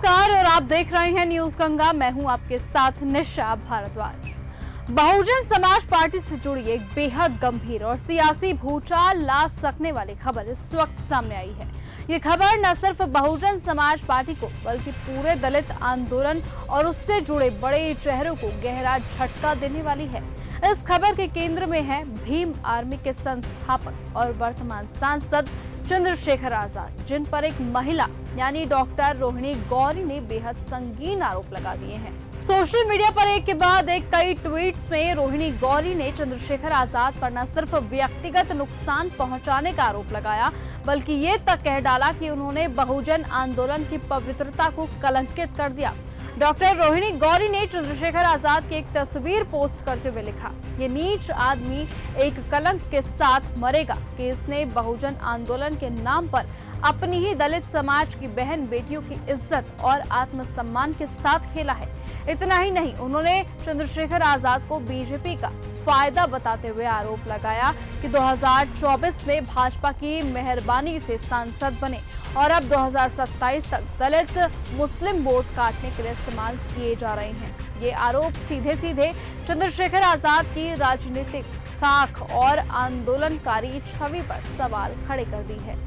नमस्कार और आप देख रहे हैं न्यूज गंगा। मैं हूं आपके साथ निशा भारद्वाज। बहुजन समाज पार्टी से जुड़ी एक बेहद गंभीर और सियासी भूचाल ला सकने वाली खबर इस वक्त सामने आई है। ये खबर न सिर्फ बहुजन समाज पार्टी को बल्कि पूरे दलित आंदोलन और उससे जुड़े बड़े चेहरों को गहरा झटका देने वाली है। इस खबर के केंद्र में है भीम आर्मी के संस्थापक और वर्तमान सांसद चंद्रशेखर आजाद, जिन पर एक महिला यानी डॉक्टर रोहिणी गौरी ने बेहद संगीन आरोप लगा दिए हैं। सोशल मीडिया पर एक के बाद एक कई ट्वीट्स में रोहिणी गौरी ने चंद्रशेखर आजाद पर न सिर्फ व्यक्तिगत नुकसान पहुंचाने का आरोप लगाया, बल्कि ये तक कह डाला कि उन्होंने बहुजन आंदोलन की पवित्रता को कलंकित कर दिया। डॉक्टर रोहिणी गौरी ने चंद्रशेखर आजाद की एक तस्वीर पोस्ट करते हुए लिखा, ये नीच आदमी एक कलंक के साथ मरेगा कि इसने बहुजन आंदोलन के नाम पर अपनी ही दलित समाज की बहन बेटियों की इज्जत और आत्मसम्मान के साथ खेला है। इतना ही नहीं, उन्होंने चंद्रशेखर आजाद को बीजेपी का फायदा बताते हुए आरोप लगाया कि 2024 में भाजपा की मेहरबानी से सांसद बने और अब 2027 तक दलित मुस्लिम वोट काटने के लिए इस्तेमाल किए जा रहे हैं। ये आरोप सीधे सीधे चंद्रशेखर आजाद की राजनीतिक साख और आंदोलनकारी छवि पर सवाल खड़े कर दी है।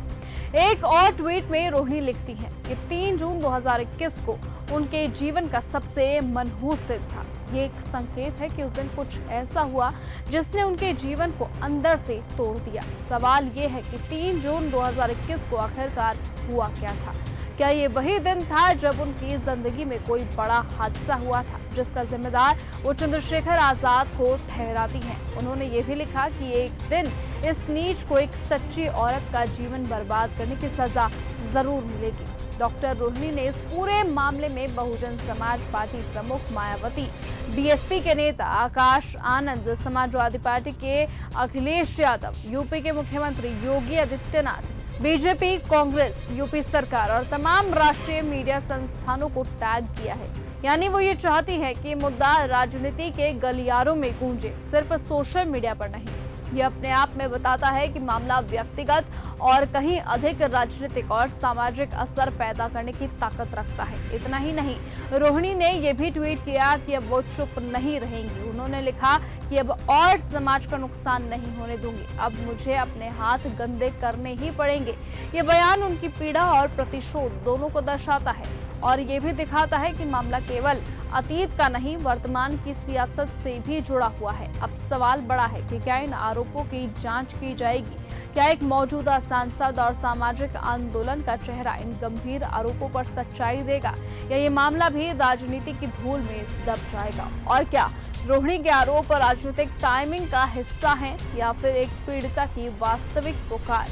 एक और ट्वीट में रोहिणी लिखती हैं कि 3 जून 2021 को उनके जीवन का सबसे मनहूस दिन था। ये एक संकेत है कि उस दिन कुछ ऐसा हुआ जिसने उनके जीवन को अंदर से तोड़ दिया। सवाल ये है कि 3 जून 2021 को आखिरकार हुआ क्या था? क्या ये वही दिन था जब उनकी जिंदगी में कोई बड़ा हादसा हुआ था जिसका जिम्मेदार वो चंद्रशेखर आजाद को ठहराती हैं? उन्होंने ये भी लिखा कि एक दिन इस नीच को एक सच्ची औरत का जीवन बर्बाद करने की सजा जरूर मिलेगी। डॉक्टर रोहिणी ने इस पूरे मामले में बहुजन समाज पार्टी प्रमुख मायावती, बीएसपी के नेता आकाश आनंद, समाजवादी पार्टी के अखिलेश यादव, यूपी के मुख्यमंत्री योगी आदित्यनाथ, बीजेपी, कांग्रेस, यूपी सरकार और तमाम राष्ट्रीय मीडिया संस्थानों को टैग किया है। यानी वो ये चाहती है कि मुद्दा राजनीति के गलियारों में गूंजे, सिर्फ सोशल मीडिया पर नहीं। ये अपने आप में बताता है कि मामला व्यक्तिगत और कहीं अधिक राजनीतिक और सामाजिक असर पैदा करने की ताकत रखता है। इतना ही नहीं, रोहिणी ने यह भी ट्वीट किया कि अब वो चुप नहीं रहेंगी। उन्होंने लिखा कि अब और समाज का नुकसान नहीं होने दूंगी, अब मुझे अपने हाथ गंदे करने ही पड़ेंगे। ये बयान उनकी पीड़ा और प्रतिशोध दोनों को दर्शाता है और ये भी दिखाता है कि मामला केवल अतीत का नहीं, वर्तमान की सियासत से भी जुड़ा हुआ है। अब सवाल बड़ा है कि क्या इन आरोपों की जांच की जाएगी? क्या एक मौजूदा सांसद और सामाजिक आंदोलन का चेहरा इन गंभीर आरोपों पर सच्चाई देगा, या ये मामला भी राजनीति की धूल में दब जाएगा? और क्या रोहिणी के आरोप राजनीतिक टाइमिंग का हिस्सा है या फिर एक पीड़िता की वास्तविक पुकार?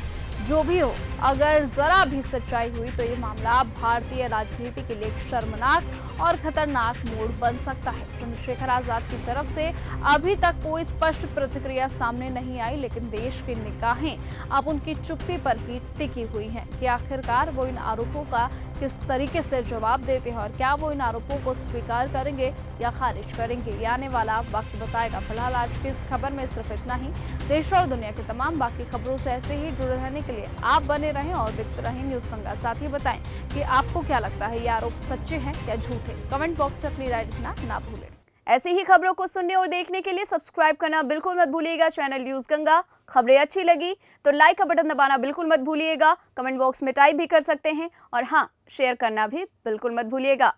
जो भी हो, अगर जरा भी सच्चाई हुई तो ये मामला भारतीय राजनीति के लिए एक शर्मनाक और खतरनाक मोड़ बन सकता है। चंद्रशेखर आजाद की तरफ से अभी तक कोई स्पष्ट प्रतिक्रिया सामने नहीं आई, लेकिन देश की निगाहें अब उनकी चुप्पी पर ही टिकी हुई हैं कि आखिरकार वो इन आरोपों का किस तरीके से जवाब देते हैं और क्या वो इन आरोपों को स्वीकार करेंगे या खारिज करेंगे। ये आने वाला वक्त बताएगा। फिलहाल आज की इस खबर में सिर्फ इतना ही। देश और दुनिया की तमाम बाकी खबरों से ऐसे ही जुड़े रहने के लिए आप बने रहें और देखते रहें न्यूज गंगा। साथ ही बताएं कि आपको क्या लगता है, ये आरोप सच्चे हैं या झूठे? कमेंट बॉक्स में अपनी राय लिखना ना भूलें। ऐसी ही खबरों को सुनने और देखने के लिए सब्सक्राइब करना बिल्कुल मत भूलिएगा चैनल न्यूज गंगा। खबरें अच्छी लगी तो लाइक का बटन दबाना बिल्कुल मत भूलिएगा। कमेंट बॉक्स में टाइप भी कर सकते हैं और हाँ, शेयर करना भी बिल्कुल मत भूलिएगा।